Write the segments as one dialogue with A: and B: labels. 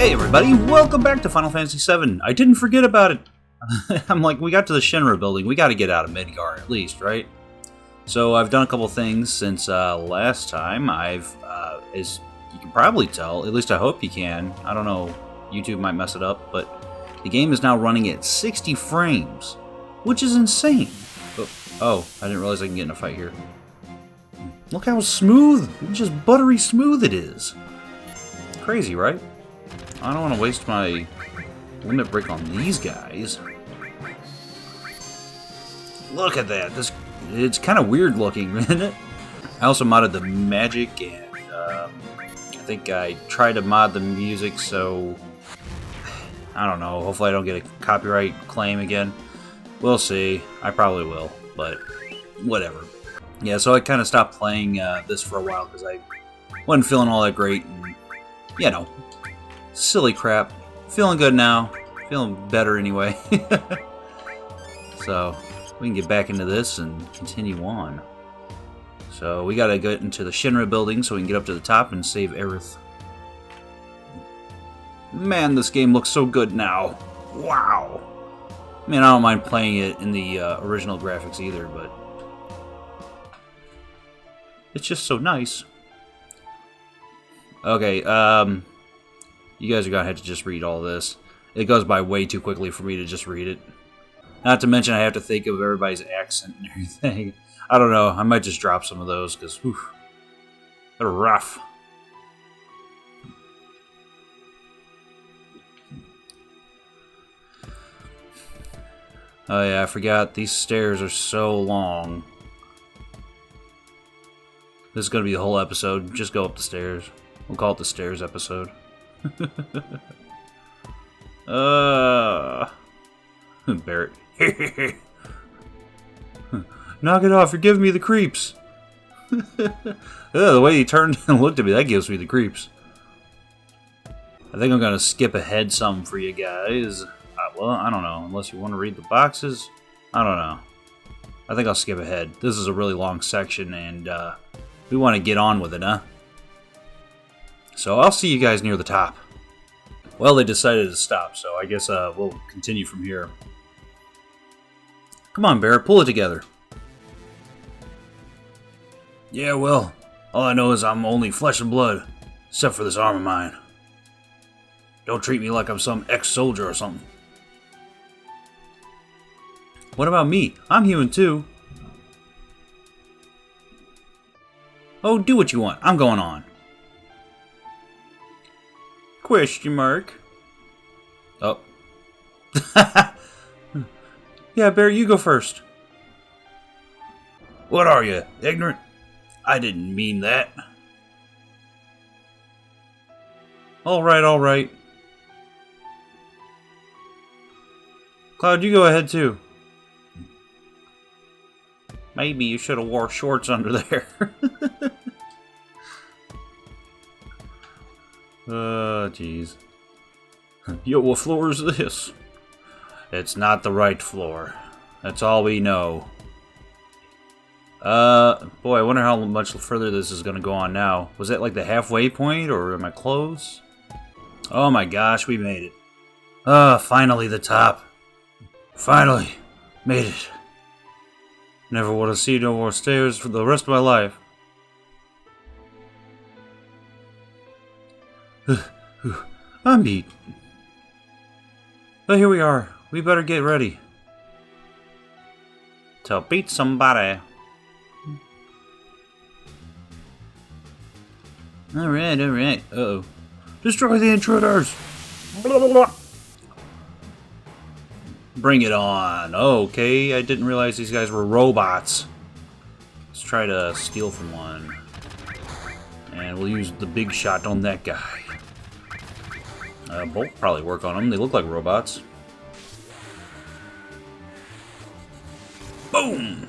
A: Hey everybody, welcome back to Final Fantasy VII. I didn't forget about it. I'm like, we got to the Shinra building. We got to get out of Midgar at least, right? So I've done a couple things since last time. As you can probably tell, at least I hope you can. I don't know, YouTube might mess it up, but the game is now running at 60 frames, which is insane. Oh, I didn't realize I can get in a fight here. Look how smooth, just buttery smooth it is. Crazy, right? I don't want to waste my limit break on these guys. Look at that. It's kind of weird looking, isn't it? I also modded the magic, and I think I tried to mod the music, so I don't know. Hopefully I don't get a copyright claim again. We'll see. I probably will, but whatever. Yeah, so I kind of stopped playing this for a while because I wasn't feeling all that great, and, you know, silly crap. Feeling good now. Feeling better anyway. So, we can get back into this and continue on. So, we gotta get into the Shinra building so we can get up to the top and save Aerith. Man, this game looks so good now. Wow. I mean, I don't mind playing it in the original graphics either, but it's just so nice. Okay, you guys are gonna have to just read all this. It goes by way too quickly for me to just read it. Not to mention I have to think of everybody's accent and everything. I don't know, I might just drop some of those, because, they're rough. Oh yeah, I forgot, these stairs are so long. This is gonna be the whole episode, just go up the stairs. We'll call it the stairs episode. Barrett. Knock it off, you're giving me the creeps. The way he turned and looked at me, that gives me the creeps. I think I'm gonna skip ahead some for you guys. Well, I don't know, unless you want to read the boxes. I don't know. I think I'll skip ahead. This is a really long section, and we want to get on with it, huh? So I'll see you guys near the top. Well, they decided to stop, so I guess we'll continue from here. Come on, Barrett, pull it together. Yeah, well, all I know is I'm only flesh and blood, except for this arm of mine. Don't treat me like I'm some ex-soldier or something. What about me? I'm human too. Oh, do what you want. I'm going on. Question mark. Oh. Yeah, Barry, you go first. What are you, ignorant? I didn't mean that. Alright, alright. Cloud, you go ahead too. Maybe you should have wore shorts under there. Jeez. Yo, what floor is this? It's not the right floor. That's all we know. Boy, I wonder how much further this is gonna go on now. Was that like the halfway point, or am I close? Oh my gosh, we made it. Finally the top. Finally. Made it. Never want to see no more stairs for the rest of my life. I'm beat. But here we are. We better get ready to beat somebody. Alright, alright. Uh-oh. Destroy the intruders! Blah, blah, blah. Bring it on. Okay, I didn't realize these guys were robots. Let's try to steal from one. And we'll use the big shot on that guy. Bolt probably work on them. They look like robots. Boom!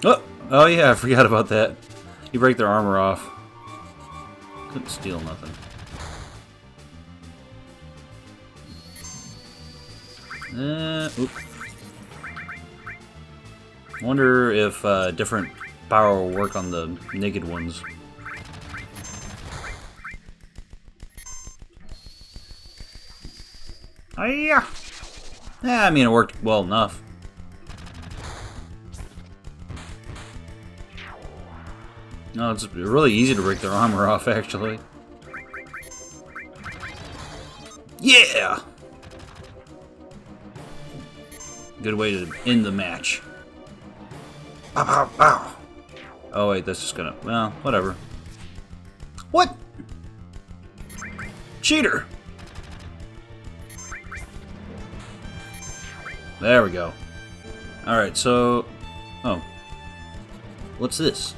A: Oh yeah, I forgot about that. You break their armor off. Couldn't steal nothing. Oop. Wonder if different power will work on the naked ones. Hiya! Yeah, I mean, it worked well enough. No, it's really easy to break their armor off, actually. Yeah! Good way to end the match. Pow, pow, pow. Oh, wait, that's just gonna... Well, whatever. What? Cheater! There we go. Alright, so... Oh. What's this?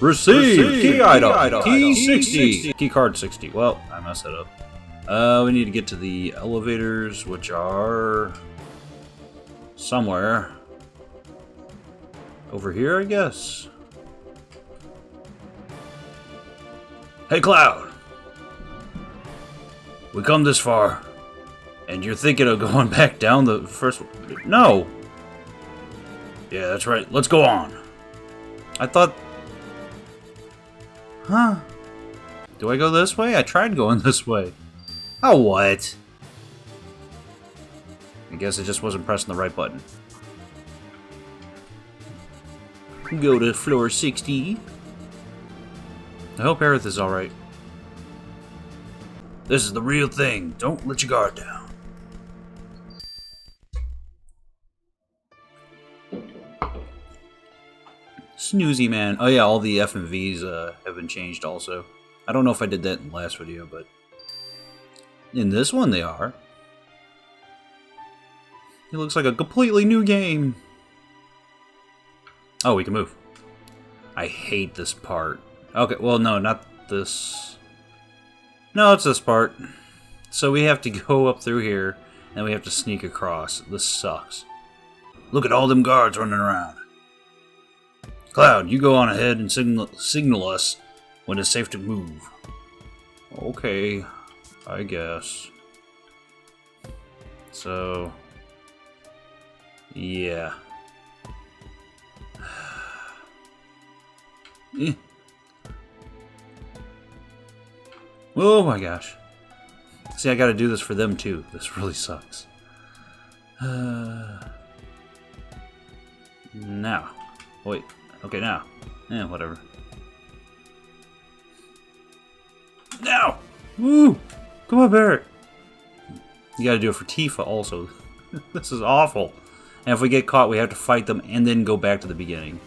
A: Receive! Key item! Key 60! Key card 60. Well, I messed that up. We need to get to the elevators, which are... somewhere. Over here, I guess? Hey, Cloud! We come this far, and you're thinking of going back down the first... No! Yeah, that's right. Let's go on. I thought... Huh? Do I go this way? I tried going this way. Oh, what? I guess I just wasn't pressing the right button. Go to floor 60. I hope Aerith is alright. This is the real thing. Don't let your guard down. Snoozy man. Oh yeah, all the FMVs have been changed also. I don't know if I did that in the last video, but in this one they are. It looks like a completely new game. Oh, we can move. I hate this part. Okay, well, no, not this. No, it's this part. So we have to go up through here, and we have to sneak across. This sucks. Look at all them guards running around. Cloud, you go on ahead and signal us when it's safe to move. Okay, I guess. So, yeah. Oh my gosh. See, I gotta do this for them too. This really sucks. Now. Wait. Okay, now. Yeah, whatever. Now! Woo! Come on, Barrett! You gotta do it for Tifa also. This is awful. And if we get caught, we have to fight them and then go back to the beginning.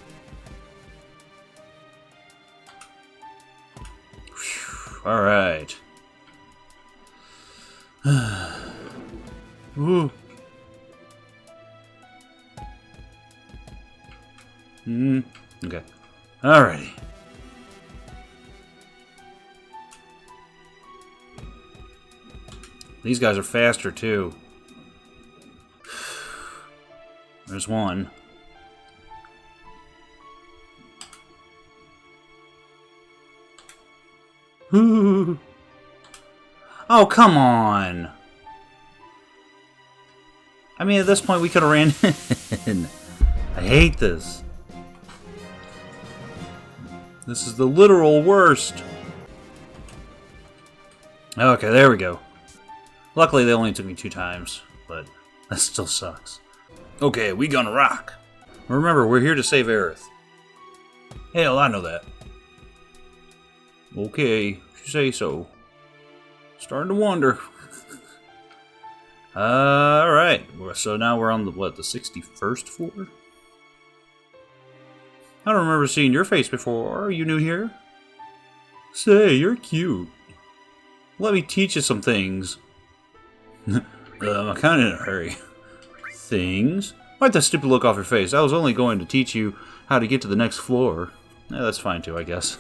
A: Alright. Woo. Okay. Alrighty. These guys are faster too. There's one. Oh, come on. I mean, at this point, we could have ran in. I hate this. This is the literal worst. Okay, there we go. Luckily, they only took me 2 times, but that still sucks. Okay, we gonna rock. Remember, we're here to save Aerith. Hell, I know that. Okay, if you say so. Starting to wonder. Alright, so now we're on the, what, the 61st floor? I don't remember seeing your face before. Are you new here? Say, you're cute. Let me teach you some things. I'm kinda in a hurry. Things? Wipe that stupid look off your face. I was only going to teach you how to get to the next floor. Yeah, that's fine too, I guess.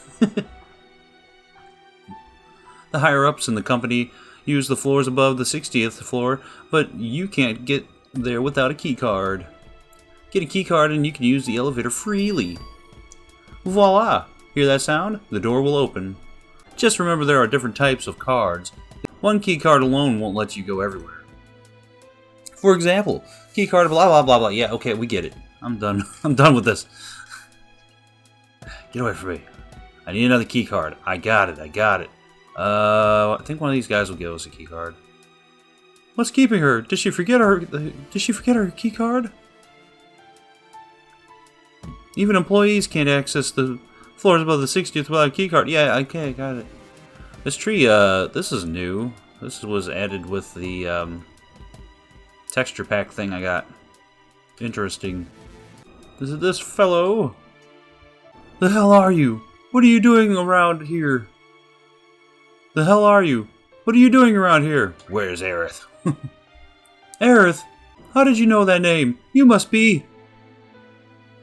A: The higher-ups in the company use the floors above the 60th floor, but you can't get there without a key card. Get a key card and you can use the elevator freely. Voila! Hear that sound? The door will open. Just remember there are different types of cards. One key card alone won't let you go everywhere. For example, key card blah blah blah blah. Yeah, okay, we get it. I'm done. I'm done with this. Get away from me. I need another key card. I got it. I got it. I think one of these guys will give us a key card. What's keeping her? Did she forget her key card? Even employees can't access the floors above the 60th without a key card. Yeah, okay, got it. This tree, this is new. This was added with the, texture pack thing I got. Interesting. Is it this fellow? The hell are you? What are you doing around here? The hell are you? What are you doing around here? Where's Aerith? Aerith? How did you know that name? You must be...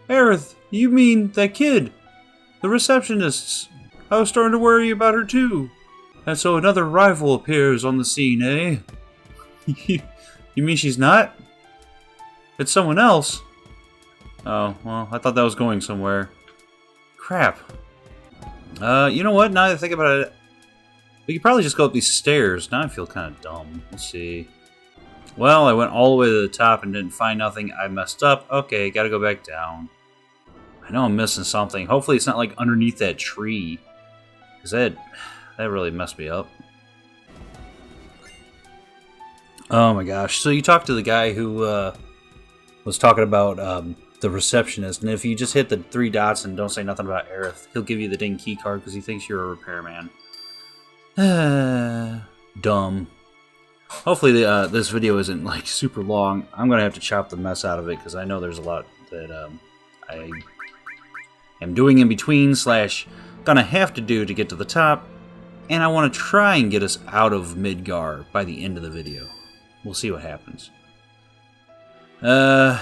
A: Aerith, you mean that kid? The receptionist. I was starting to worry about her too. And so another rival appears on the scene, eh? You mean she's not? It's someone else? Oh, well, I thought that was going somewhere. Crap. You know what? Now that I think about it, we could probably just go up these stairs. Now I feel kind of dumb. Let's see. Well, I went all the way to the top and didn't find nothing. I messed up. Okay, gotta go back down. I know I'm missing something. Hopefully it's not like underneath that tree. Because that really messed me up. Oh my gosh. So you talked to the guy who was talking about the receptionist. And if you just hit the 3 dots and don't say nothing about Aerith, he'll give you the dang key card because he thinks you're a repairman. Dumb. Hopefully this video isn't like super long. I'm going to have to chop the mess out of it because I know there's a lot that I am doing in between / gonna have to do to get to the top. And I want to try and get us out of Midgar by the end of the video. We'll see what happens. Oh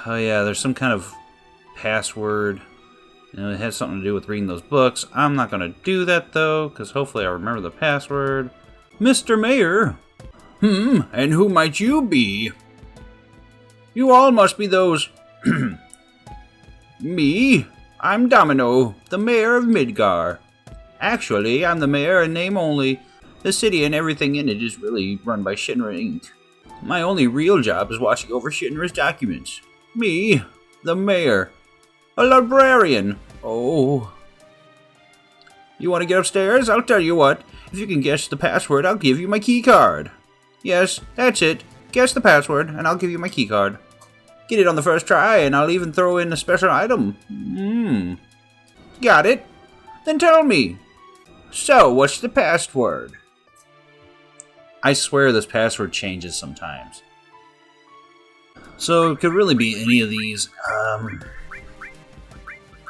A: yeah, there's some kind of password. You know, it has something to do with reading those books. I'm not going to do that, though, because hopefully I remember the password. Mr. Mayor! And who might you be? You all must be those... Me? I'm Domino, the mayor of Midgar. Actually, I'm the mayor in name only. The city and everything in it is really run by Shinra Inc. My only real job is watching over Shinra's documents. Me, the mayor. A librarian. Oh. You want to get upstairs? I'll tell you what. If you can guess the password, I'll give you my key card. Yes, that's it. Guess the password, and I'll give you my key card. Get it on the first try, and I'll even throw in a special item. Got it? Then tell me. So, what's the password? I swear this password changes sometimes. So, it could really be any of these.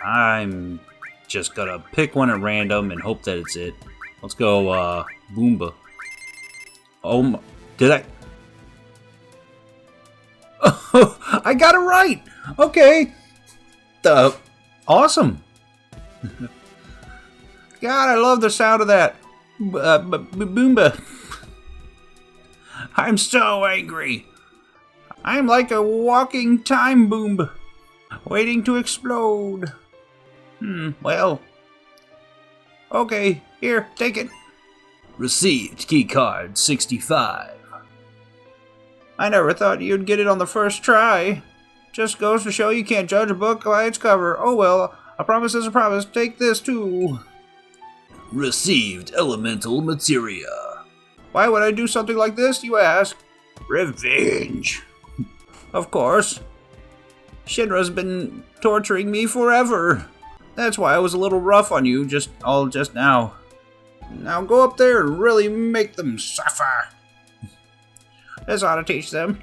A: I'm just gonna pick one at random and hope that it's it. Let's go, Boomba. Oh, did I? Oh, I got it right! Okay. Awesome. God, I love the sound of that. Boomba. I'm so angry. I'm like a walking time bomb, waiting to explode. Well. Okay, here, take it. Received keycard 65. I never thought you'd get it on the first try. Just goes to show you can't judge a book by its cover. Oh well, a promise is a promise. Take this too. Received elemental materia. Why would I do something like this, you ask? Revenge. Of course. Shinra's been torturing me forever. That's why I was a little rough on you just now. Now go up there and really make them suffer. This ought to teach them.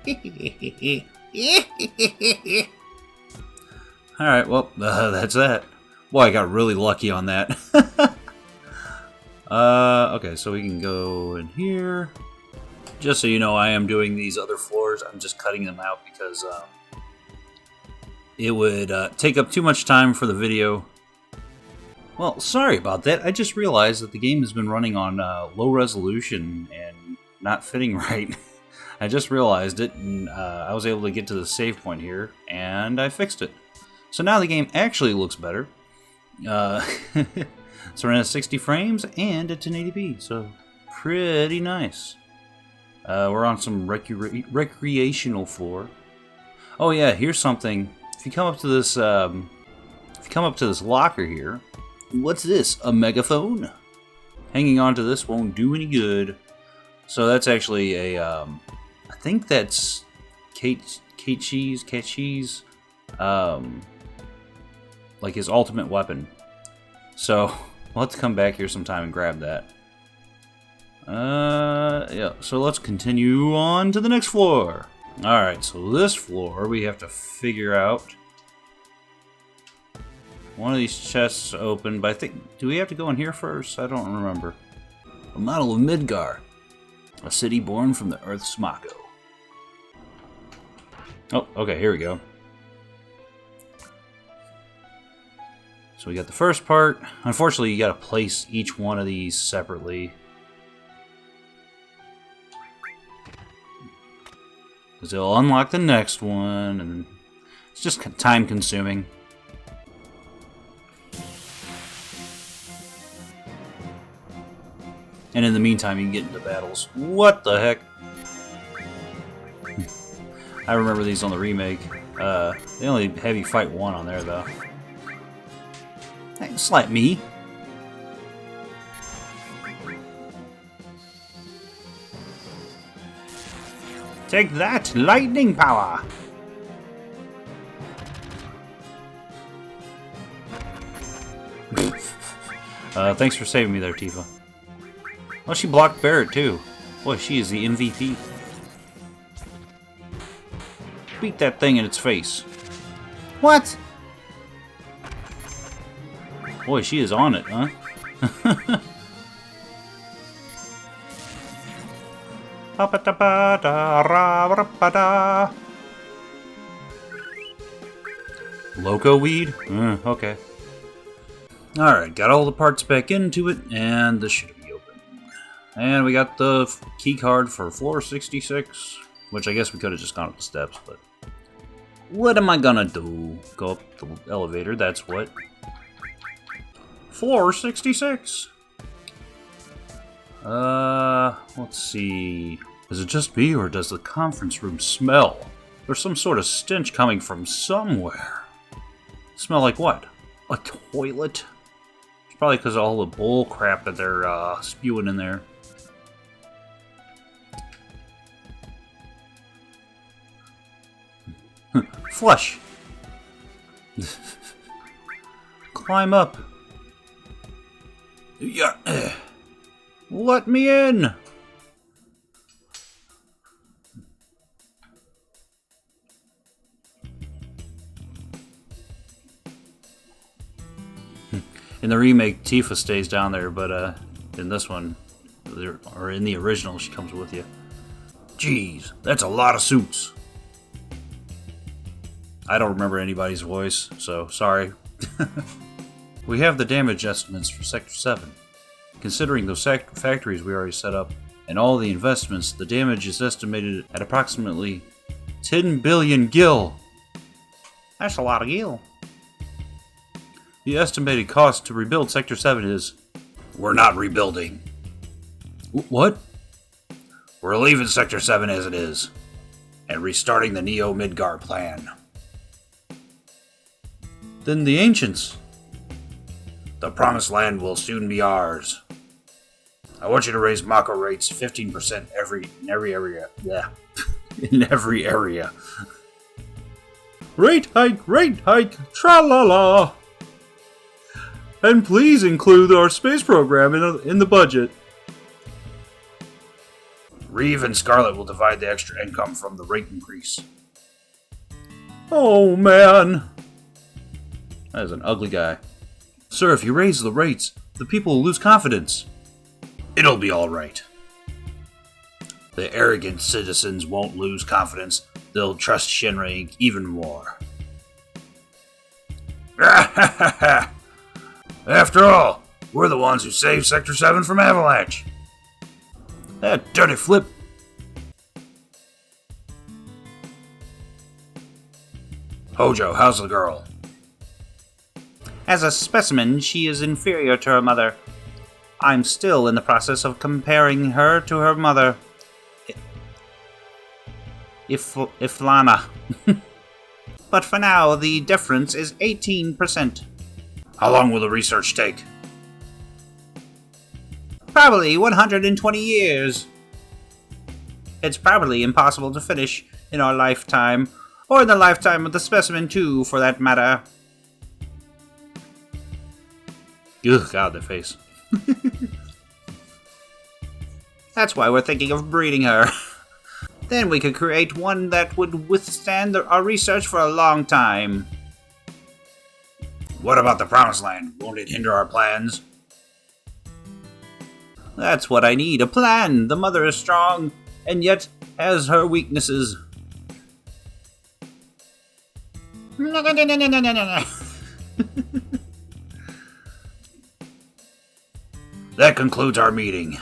A: Alright, well, that's that. Boy, I got really lucky on that. Okay, so we can go in here. Just so you know, I am doing these other floors. I'm just cutting them out because it would take up too much time for the video. Well, sorry about that. I just realized that the game has been running on low resolution and not fitting right. I just realized it, and I was able to get to the save point here, and I fixed it. So now the game actually looks better. It's running at 60 frames, and at 1080p, so pretty nice. We're on some recreational floor. Oh yeah, here's something. If you come up to this, locker here, what's this? A megaphone? Hanging on to this won't do any good. So that's actually a think that's Keiichi's, like his ultimate weapon. So let's come back here sometime and grab that. Yeah, so let's continue on to the next floor. Alright, so this floor we have to figure out. One of these chests open, but I think, do we have to go in here first? I don't remember. A model of Midgar, a city born from the Earth's Mako. Oh, okay, here we go. So we got the first part. Unfortunately, you gotta place each one of these separately. Because it'll unlock the next one, and it's just time consuming. And in the meantime, you can get into battles. What the heck? I remember these on the remake. They only have you fight one on there, though. Hey, slap me. Take that, lightning power! Thanks for saving me there, Tifa. Oh, she blocked Barret, too. Boy, she is the MVP. Beat that thing in its face. What? Boy, she is on it, huh? Loco weed? Okay. Alright, got all the parts back into it, and this should be open. And we got the key card for floor 66, which I guess we could have just gone up the steps, but... what am I gonna do? Go up the elevator, that's what. Floor 66! Let's see... is it just me, or does the conference room smell? There's some sort of stench coming from somewhere. Smell like what? A toilet? It's probably because of all the bull crap that they're spewing in there. Flush! Climb up. Yeah. Let me in! In the remake, Tifa stays down there, but in this one, or in the original, she comes with you. Jeez, that's a lot of suits. I don't remember anybody's voice, so sorry. We have the damage estimates for Sector 7. Considering those factories we already set up, and all the investments, the damage is estimated at approximately 10 billion gil. That's a lot of gil. The estimated cost to rebuild Sector 7 is... we're not rebuilding. What? We're leaving Sector 7 as it is, and restarting the Neo Midgar plan. Then the Ancients. The Promised Land will soon be ours. I want you to raise Mako rates 15% in every area. Yeah. In every area. Rate hike, tra-la-la! And please include our space program in the budget. Reeve and Scarlet will divide the extra income from the rate increase. Oh, man. That is an ugly guy. Sir, if you raise the rates, the people will lose confidence. It'll be alright. The arrogant citizens won't lose confidence. They'll trust Shinra Inc. even more. After all, we're the ones who saved Sector 7 from Avalanche. That dirty flip. Hojo, how's the girl? As a specimen, she is inferior to her mother. I'm still in the process of comparing her to her mother, Iflana. But for now, the difference is 18%. How long will the research take? Probably 120 years. It's probably impossible to finish in our lifetime, or in the lifetime of the specimen too, for that matter. Ugh, God, the face. That's why we're thinking of breeding her. Then we could create one that would withstand our research for a long time. What about the Promised Land? Won't it hinder our plans? That's what I need, a plan. The mother is strong, and yet has her weaknesses. That concludes our meeting.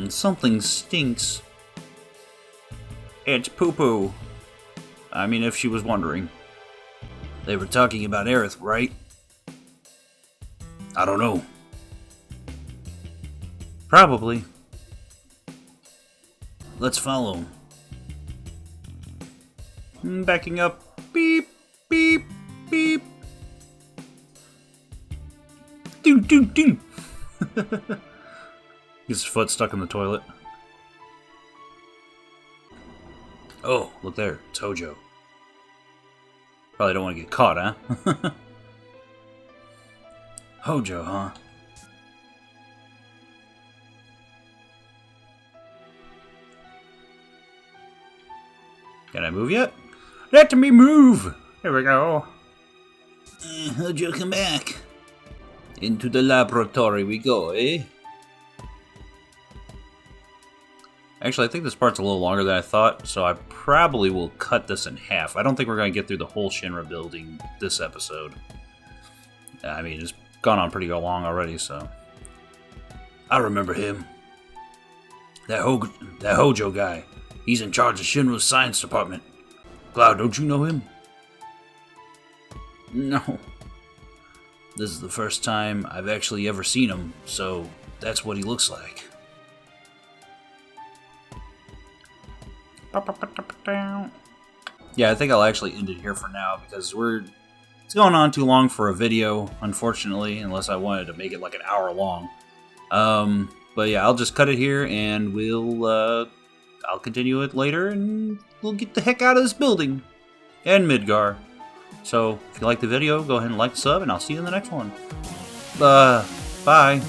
A: Something stinks. It's poo-poo. I mean, if she was wondering. They were talking about Aerith, right? I don't know. Probably. Let's follow. Backing up. Beep, beep, beep. Doo, doo, doo. His foot stuck in the toilet. Oh, look there. It's Hojo. Probably don't want to get caught, huh? Hojo, huh? Can I move yet? Let me move! Here we go. Hojo, come back. Into the laboratory we go, eh? Actually, I think this part's a little longer than I thought, so I probably will cut this in half. I don't think we're going to get through the whole Shinra building this episode. I mean, it's gone on pretty long already, so... I remember him. That Hojo guy. He's in charge of Shinra's science department. Cloud, don't you know him? No. This is the first time I've actually ever seen him, so that's what he looks like. Yeah, I think I'll actually end it here for now because it's going on too long for a video, unfortunately, unless I wanted to make it like an hour long. But yeah, I'll just cut it here and I'll continue it later and we'll get the heck out of this building and Midgar. So if you like the video, go ahead and like, sub, and I'll see you in the next one. Bye.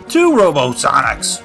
A: 2 Robo Sonics!